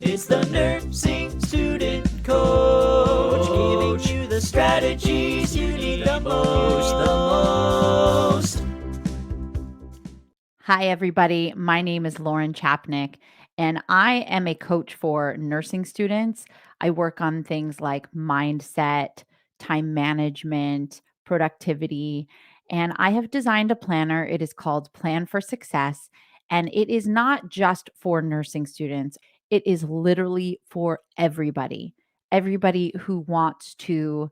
It's the nursing student coach, giving you the strategies you need the most. Hi, everybody. My name is Lauren Chapnick, and I am a coach for nursing students. I work on things like mindset, time management, productivity, and I have designed a planner. It is called Plan for Success, and it is not just for nursing students, it is literally for everybody who wants to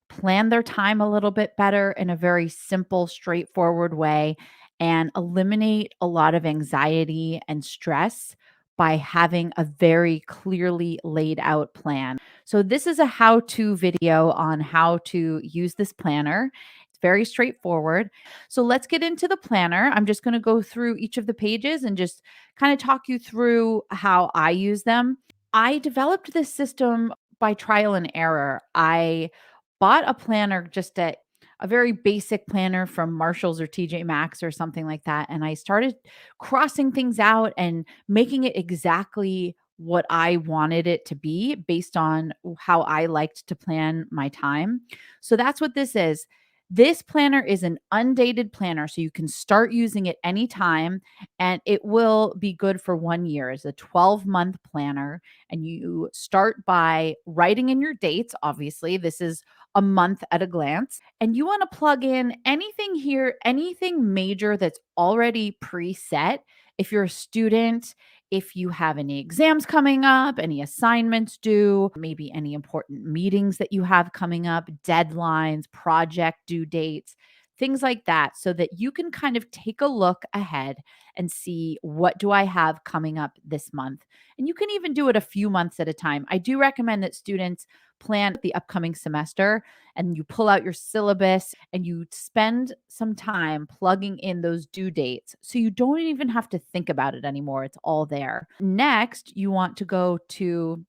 plan their time a little bit better in a very simple, straightforward way and eliminate a lot of anxiety and stress by having a very clearly laid out plan. So, this is a how to video on how to use this planner. It's very straightforward. So, let's get into the planner. I'm just going to go through each of the pages and just kind of talk you through how I use them. I developed this system by trial and error. I bought a planner, just a very basic planner from Marshalls or TJ Maxx or something like that, and I started crossing things out and making it exactly what I wanted it to be based on how I liked to plan my time. So that's what this is. This planner is an undated planner, so you can start using it anytime, and it will be good for 1 year. It's a 12-month planner, and you start by writing in your dates. Obviously, this is a month at a glance. And you want to plug in anything here, anything major that's already preset. If you're a student, if you have any exams coming up, any assignments due, maybe any important meetings that you have coming up, deadlines, project due dates, things like that, so that you can kind of take a look ahead and see what do I have coming up this month. And you can even do it a few months at a time. I do recommend that students plan the upcoming semester and you pull out your syllabus and you spend some time plugging in those due dates so you don't even have to think about it anymore. It's all there. Next, you want to go to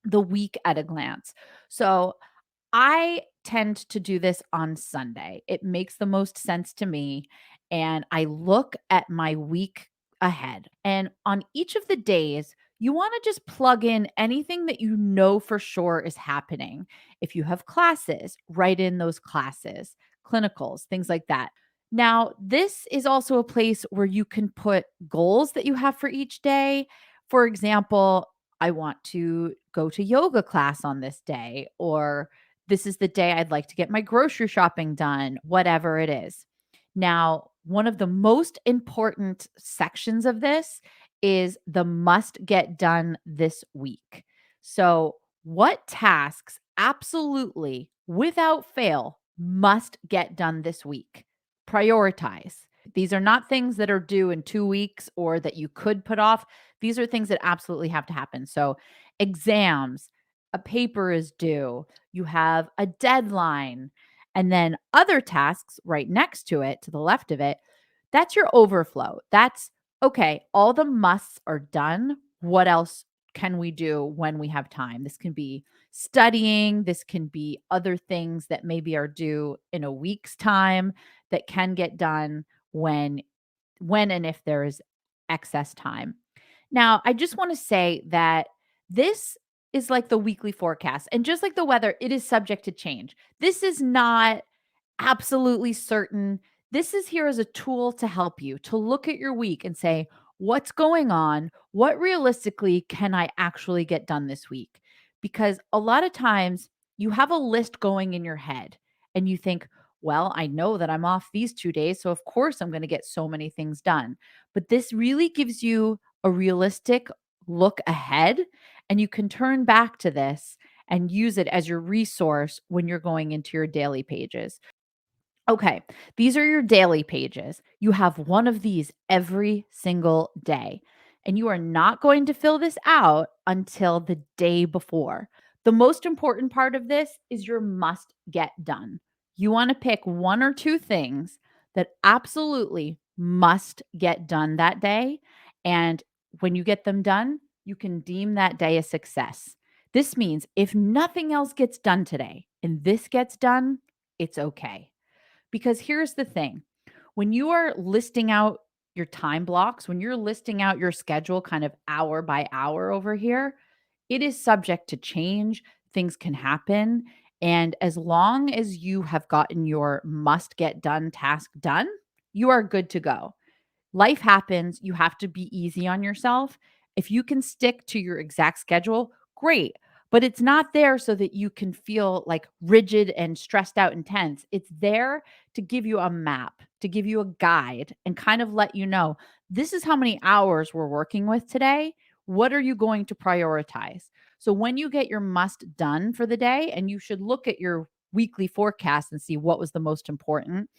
the week at a glance. So I tend to do this on Sunday. It makes the most sense to me. And I look at my week ahead. And on each of the days, you want to just plug in anything that you know for sure is happening. If you have classes, write in those classes, clinicals, things like that. Now, this is also a place where you can put goals that you have for each day. For example, I want to go to yoga class on this day, or this is the day I'd like to get my grocery shopping done, whatever it is. Now, one of the most important sections of this is the must get done this week. So, what tasks absolutely, without fail, must get done this week? Prioritize. These are not things that are due in 2 weeks or that you could put off. These are things that absolutely have to happen. So, exams, a paper is due, you have a deadline, and then other tasks right next to it, to the left of it, that's your overflow. That's okay, all the musts are done. What else can we do when we have time? This can be studying, this can be other things that maybe are due in a week's time that can get done when and if there is excess time. Now, I just want to say that this is like the weekly forecast. And just like the weather, it is subject to change. This is not absolutely certain. This is here as a tool to help you to look at your week and say, what's going on? What realistically can I actually get done this week? Because a lot of times you have a list going in your head and you think, well, I know that I'm off these 2 days. So, of course, I'm going to get so many things done. But this really gives you a realistic look ahead, and you can turn back to this and use it as your resource when you're going into your daily pages. Okay, these are your daily pages. You have one of these every single day, and you are not going to fill this out until the day before. The most important part of this is your must get done. You want to pick one or two things that absolutely must get done that day. And when you get them done, you can deem that day a success. This means if nothing else gets done today and this gets done, it's okay. Because here's the thing, when you are listing out your time blocks, when you're listing out your schedule kind of hour by hour over here, It is subject to change, things can happen, and as long as you have gotten your must get done task done, you are good to go. Life happens. You have to be easy on yourself. If you can stick to your exact schedule, great. But it's not there so that you can feel like rigid and stressed out and tense. It's there to give you a map, to give you a guide, and kind of let you know this is how many hours we're working with today. What are you going to prioritize? So when you get your must done for the day, and you should look at your weekly forecast and see what was the most important,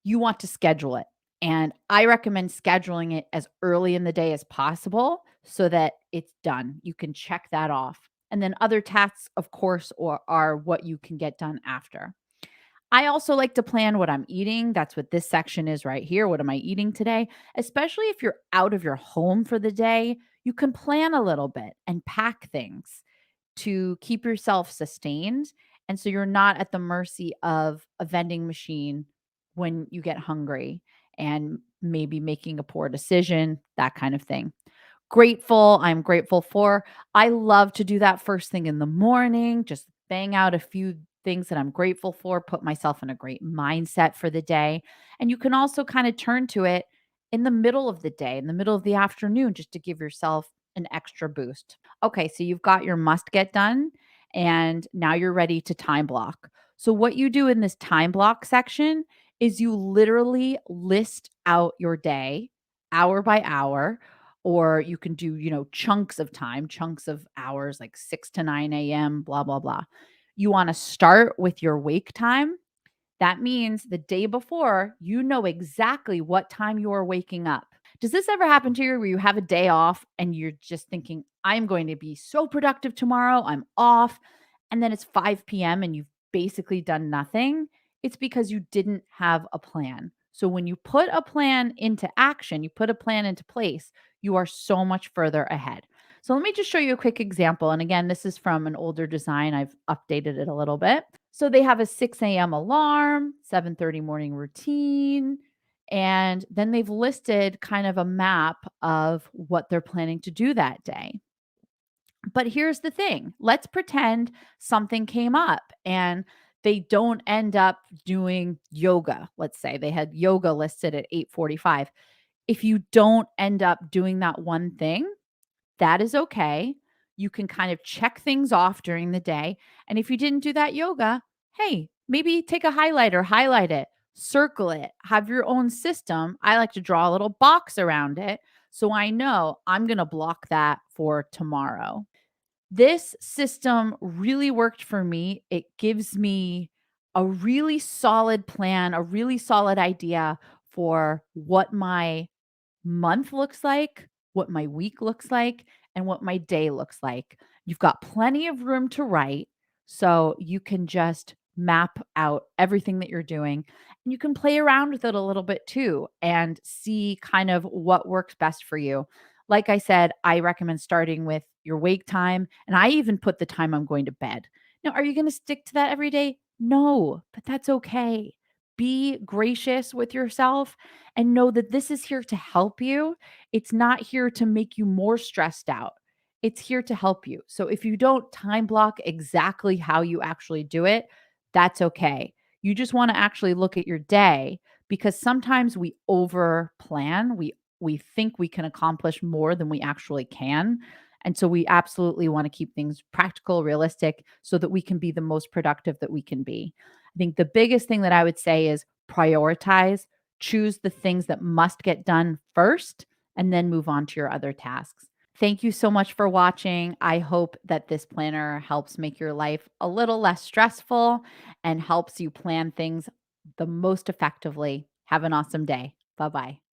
you want to schedule it. And I recommend scheduling it as early in the day as possible so that it's done. You can check that off. And then other tasks, of course, or are what you can get done after. I also like to plan what I'm eating. That's what this section is right here. What am I eating today? Especially if you're out of your home for the day, you can plan a little bit and pack things to keep yourself sustained. And so you're not at the mercy of a vending machine when you get hungry and maybe making a poor decision, that kind of thing. I'm grateful for. I love to do that first thing in the morning, just bang out a few things that I'm grateful for, put myself in a great mindset for the day. And you can also kind of turn to it in the middle of the day, in the middle of the afternoon, just to give yourself an extra boost. Okay, so you've got your must get done, and now you're ready to time block. So, what you do in this time block section is you literally list out your day hour by hour, or you can do, chunks of time, chunks of hours, like 6 to 9 a.m., blah, blah, blah. You want to start with your wake time. That means the day before, you know exactly what time you are waking up. Does this ever happen to you where you have a day off and you're just thinking, I'm going to be so productive tomorrow, I'm off, and then it's 5 p.m. and you've basically done nothing? It's because you didn't have a plan. So when you put a plan into action, you put a plan into place, you are so much further ahead. So let me just show you a quick example. And again, this is from an older design. I've updated it a little bit. So they have a 6 a.m. alarm, 7:30 morning routine, and then they've listed kind of a map of what they're planning to do that day. But here's the thing. Let's pretend something came up and they don't end up doing yoga. Let's say they had yoga listed at 8:45. If you don't end up doing that one thing, that is okay. You can kind of check things off during the day. And if you didn't do that yoga, hey, maybe take a highlighter, highlight it, circle it, have your own system. I like to draw a little box around it so I know I'm going to block that for tomorrow. This system really worked for me. It gives me a really solid plan, a really solid idea for what my month looks like, what my week looks like, and what my day looks like. You've got plenty of room to write, so you can just map out everything that you're doing. And you can play around with it a little bit too and see kind of what works best for you. Like I said, I recommend starting with your wake time, and I even put the time I'm going to bed. Now, are you going to stick to that every day? No, but that's okay. Be gracious with yourself and know that this is here to help you. It's not here to make you more stressed out. It's here to help you. So if you don't time block exactly how you actually do it, that's okay. You just want to actually look at your day, because sometimes we over plan. We think we can accomplish more than we actually can. And so we absolutely want to keep things practical, realistic, so that we can be the most productive that we can be. I think the biggest thing that I would say is prioritize, choose the things that must get done first, and then move on to your other tasks. Thank you so much for watching. I hope that this planner helps make your life a little less stressful and helps you plan things the most effectively. Have an awesome day. Bye bye.